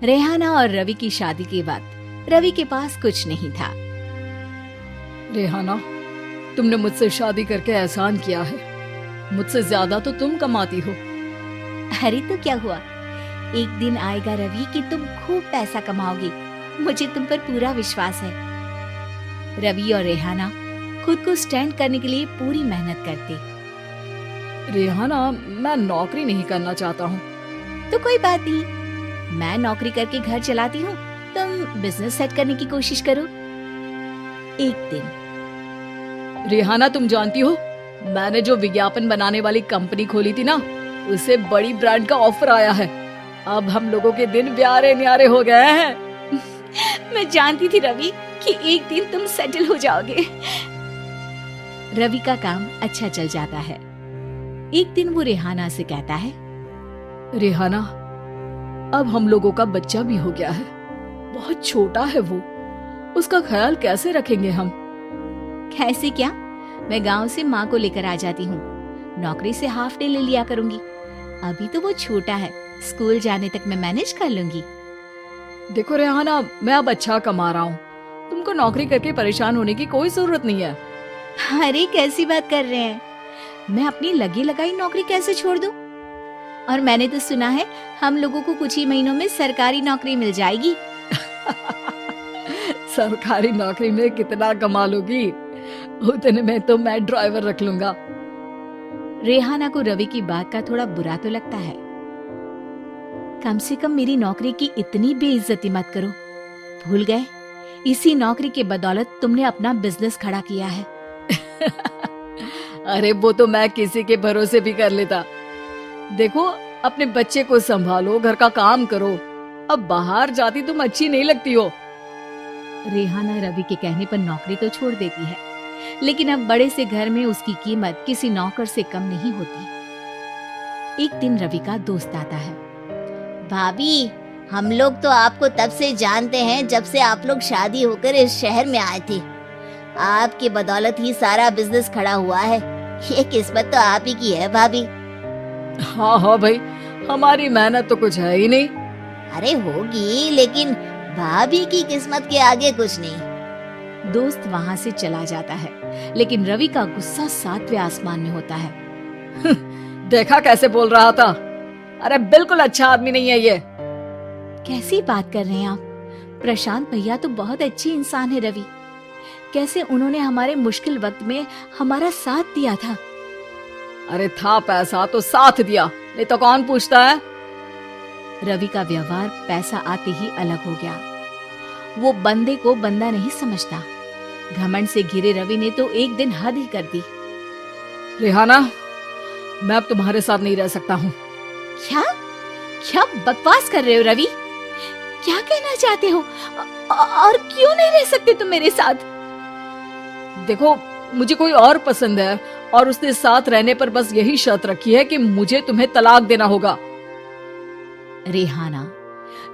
रेहाना और रवि की शादी के वक्त रवि के पास कुछ नहीं था। रेहाना, तुमने मुझसे शादी करके एहसान किया है। मुझसे ज्यादा तो तुम कमाती हो। अरे तो क्या हुआ, एक दिन आएगा रवि कि तुम खूब पैसा कमाओगी। मुझे तुम पर पूरा विश्वास है। रवि और रेहाना खुद को स्टैंड करने के लिए पूरी मेहनत करते। रेहाना, मैं नौकरी नहीं करना चाहता हूँ। तो कोई बात नहीं, मैं नौकरी करके घर चलाती हूँ, तुम बिजनेस सेट करने की कोशिश करो। एक दिन रेहाना, तुम जानती हो, मैंने जो विज्ञापन बनाने वाली कंपनी खोली थी ना, उसे बड़ी ब्रांड का ऑफर आया है। अब हम लोगों के दिन प्यारे न्यारे हो गए हैं। मैं जानती थी रवि कि एक दिन तुम सेटल हो जाओगे। रवि का काम अच्छा चल जाता है। एक दिन वो रेहाना से कहता है, रेहाना, अब हम लोगों का बच्चा भी हो गया है। बहुत छोटा है वो, उसका ख्याल कैसे रखेंगे हम? कैसे क्या, मैं गांव से माँ को लेकर आ जाती हूँ। नौकरी से हाफ डे ले लिया करूंगी। अभी तो वो छोटा है, स्कूल जाने तक मैं मैनेज कर लूंगी। देखो रेहाना, मैं अब अच्छा कमा रहा हूँ। तुमको नौकरी करके परेशान होने की कोई जरूरत नहीं है। अरे कैसी बात कर रहे हैं, मैं अपनी लगी लगाई नौकरी कैसे छोड़ दूं? और मैंने तो सुना है हम लोगों को कुछ ही महीनों में सरकारी नौकरी मिल जाएगी। सरकारी नौकरी में कितना कमा लोगी? उतने में तो मैं ड्राइवर रख लूंगा। रेहाना को रवि की बात का थोड़ा बुरा तो लगता है। कम से कम मेरी नौकरी की इतनी बेइज्जती मत करो। भूल गए, इसी नौकरी के बदौलत तुमने अपना बिजनेस खड़ा किया है। अरे वो तो मैं किसी के भरोसे भी कर लेता। देखो, अपने बच्चे को संभालो, घर का काम करो। अब बाहर जाती तुम अच्छी नहीं लगती हो। रेहाना रवि के कहने पर नौकरी तो छोड़ देती है, लेकिन अब बड़े से घर में उसकी कीमत किसी नौकर से कम नहीं होती। एक दिन रवि का दोस्त आता है। भाभी, हम लोग तो आपको तब से जानते हैं जब से आप लोग शादी होकर इस शहर में आए थे। आपकी बदौलत ही सारा बिजनेस खड़ा हुआ है। ये किस्मत तो आप ही की है भाभी। हाँ हाँ भाई, हमारी मेहनत तो कुछ है ही नहीं। अरे होगी, लेकिन भाभी की किस्मत के आगे कुछ नहीं। दोस्त वहां से चला जाता है, लेकिन रवि का गुस्सा 7वें आसमान में होता है। देखा कैसे बोल रहा था? अरे बिल्कुल अच्छा आदमी नहीं है ये। कैसी बात कर रहे हैं आप? प्रशांत भैया तो बहुत अच्छे इंसान है रवि। कैसे उन्होंने हमारे मुश्किल वक्त में हमारा साथ दिया था। अरे था पैसा तो साथ दिया, नहीं तो कौन पूछता है? रवि का व्यवहार पैसा आते ही अलग हो गया। वो बंदे को बंदा नहीं समझता। घमंड से घिरे रवि ने तो एक दिन हद ही कर दी। रेहाना, मैं अब तुम्हारे साथ नहीं रह सकता हूँ। क्या क्या बकवास कर रहे हो रवि? क्या कहना चाहते हो? और क्यों नहीं रह सकते तुम मेरे साथ? देखो, मुझे कोई और पसंद है और उसने साथ रहने पर बस यही शर्त रखी है कि मुझे तुम्हें तलाक देना होगा। रेहाना,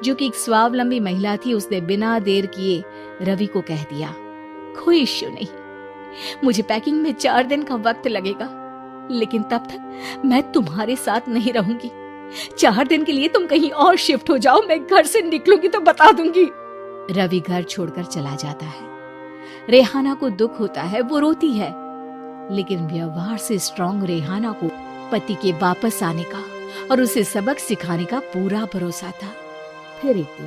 जो कि एक स्वावलंबी महिला थी, उसने बिना देर किए रवि को कह दिया, कोई इश्यू नहीं, मुझे पैकिंग में 4 दिन का वक्त लगेगा, लेकिन तब तक मैं तुम्हारे साथ नहीं रहूंगी। 4 दिन के लिए तुम कहीं और शिफ्ट हो जाओ, मैं घर से निकलूंगी तो बता दूंगी। रवि घर छोड़कर चला जाता है। रेहाना को दुख होता है, वो रोती है, लेकिन व्यवहार से स्ट्रॉन्ग रेहाना को पति के वापस आने का और उसे सबक सिखाने का पूरा भरोसा था। फिर एक दिन,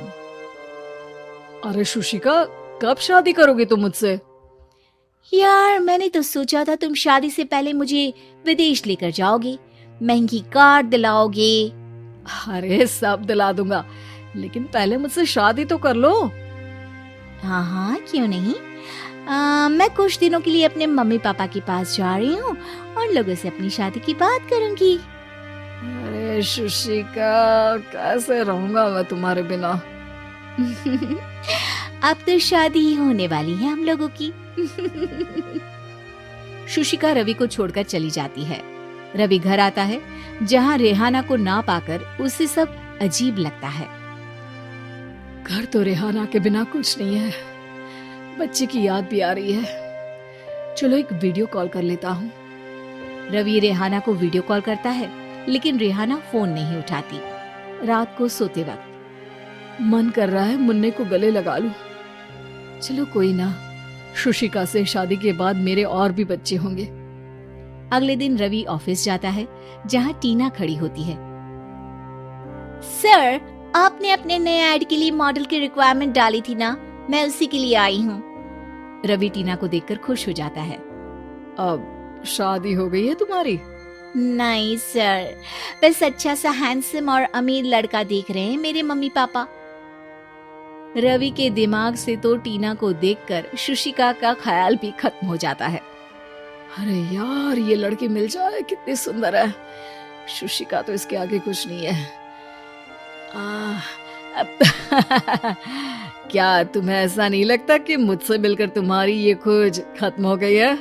अरे शुशिका, कब शादी करोगी तुम मुझसे? यार मैंने तो सोचा था तुम शादी से पहले मुझे विदेश लेकर जाओगे, महंगी कार दिलाओगे। अरे सब दिला दूंगा, लेकिन पहले मुझसे शादी तो कर लो। हाँ हाँ, क्यों नहीं। मैं कुछ दिनों के लिए अपने मम्मी पापा के पास जा रही हूँ और लोगों से अपनी शादी की बात करूंगी। अरे शुशिका, कैसे रहूंगा मैं तुम्हारे बिना? अब तो शादी ही होने वाली है हम लोगों की। शुशिका रवि को छोड़कर चली जाती है। रवि घर आता है, जहाँ रेहाना को ना पाकर उसे सब अजीब लगता है। घर तो रेहाना के बिना कुछ नहीं है, बच्चे की याद भी आ रही है। चलो एक वीडियो कॉल कर लेता हूँ। रवि रेहाना को वीडियो कॉल करता है, लेकिन रेहाना फोन नहीं उठाती। रात को सोते वक्त, मन कर रहा है मुन्ने को गले लगा लूं। चलो कोई ना, शुशिका से शादी के बाद मेरे और भी बच्चे होंगे। अगले दिन रवि ऑफिस जाता है जहाँ टीना खड़ी होती है। सर, आपने अपने नए ऐड के लिए मॉडल की रिक्वायरमेंट डाली थी ना, मैं उसी के लिए आई हूँ। रवि टीना को देखकर खुश हो जाता है। अब शादी हो गई है तुम्हारी? नहीं सर, बस अच्छा सा हैंडसम और अमीर लड़का देख रहे हैं मेरे मम्मी पापा। रवि के दिमाग से तो टीना को देखकर शुशिका का ख्याल भी खत्म हो जाता है। अरे यार, ये लड़की मिल जाए कितनी सुंदर है। शुशिका तो इसके आगे कुछ नहीं है। क्या तुम्हें ऐसा नहीं लगता कि मुझसे मिलकर तुम्हारी ये खोज खत्म हो गई है?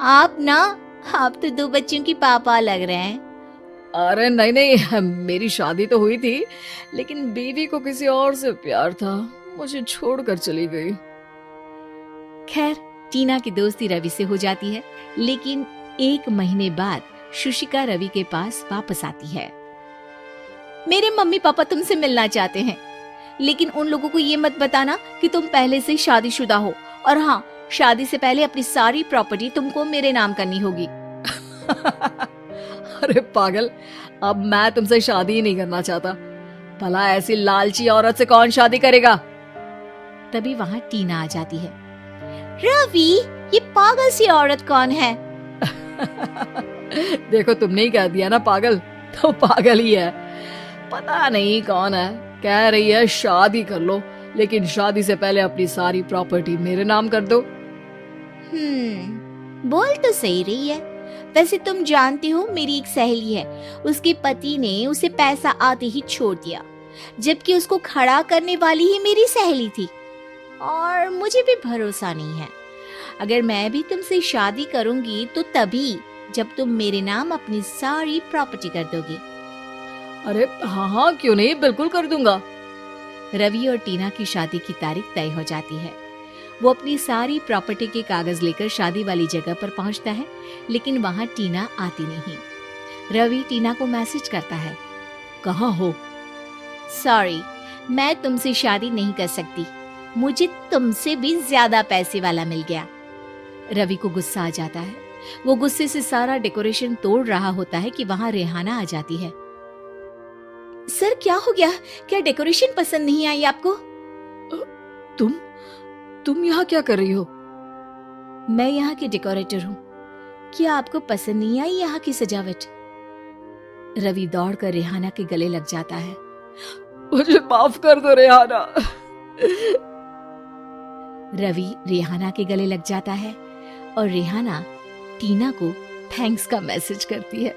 आप तो 2 बच्चों की पापा लग रहे हैं। अरे नहीं नहीं, मेरी शादी तो हुई थी, लेकिन बीवी को किसी और से प्यार था, मुझे छोड़कर चली गई। खैर, टीना की दोस्ती रवि से हो जाती है, लेकिन 1 महीने बाद शुशिका रवि के पास वापस आती है। मेरे मम्मी पापा तुमसे मिलना चाहते हैं, लेकिन उन लोगों को ये मत बताना कि तुम पहले से शादीशुदा हो, और हाँ, शादी से पहले अपनी सारी प्रॉपर्टी तुमको मेरे नाम करनी होगी। अरे पागल, अब मैं तुमसे शादी ही नहीं करना चाहता। भला ऐसी लालची औरत से कौन शादी करेगा? तभी वहाँ टीना आ जाती है। रवि, ये पागल सी औरत कौन है? देखो, तुमने ही कह दिया ना पागल, तो पागल ही है। पता नहीं कौन है, कह रही है शादी कर लो, लेकिन शादी से पहले अपनी सारी प्रॉपर्टी मेरे नाम कर दो। बोल तो सही रही है। वैसे तुम जानती हो, मेरी एक सहेली है, उसके पति ने उसे पैसा आते ही छोड़ दिया, जबकि उसको खड़ा करने वाली ही मेरी सहेली थी। और मुझे भी भरोसा नहीं है, अगर मैं भी तुमसे शादी करूंगी तो तभी जब तुम मेरे नाम अपनी सारी प्रॉपर्टी कर दोगी। अरे हाँ, क्यों नहीं, बिल्कुल कर दूंगा। रवि और टीना की शादी की तारीख तय हो जाती है। वो अपनी सारी प्रॉपर्टी के कागज लेकर शादी वाली जगह पर पहुंचता है, लेकिन वहां टीना आती नहीं। रवि टीना को मैसेज करता है, कहाँ हो? सॉरी, मैं तुमसे शादी नहीं कर सकती, मुझे तुमसे भी ज्यादा पैसे वाला मिल गया। रवि को गुस्सा आ जाता है। वो गुस्से से सारा डेकोरेशन तोड़ रहा होता है कि वहां रेहाना आ जाती है। सर, क्या हो गया? क्या डेकोरेशन पसंद नहीं आई आपको? तुम यहाँ क्या कर रही हो? मैं यहाँ की डेकोरेटर हूँ। क्या आपको पसंद नहीं आई यहाँ की सजावट? रवि दौड़कर रेहाना के गले लग जाता है। मुझे माफ कर दो रेहाना। रवि रेहाना के गले लग जाता है और रेहाना टीना को थैंक्स का मैसेज करती है।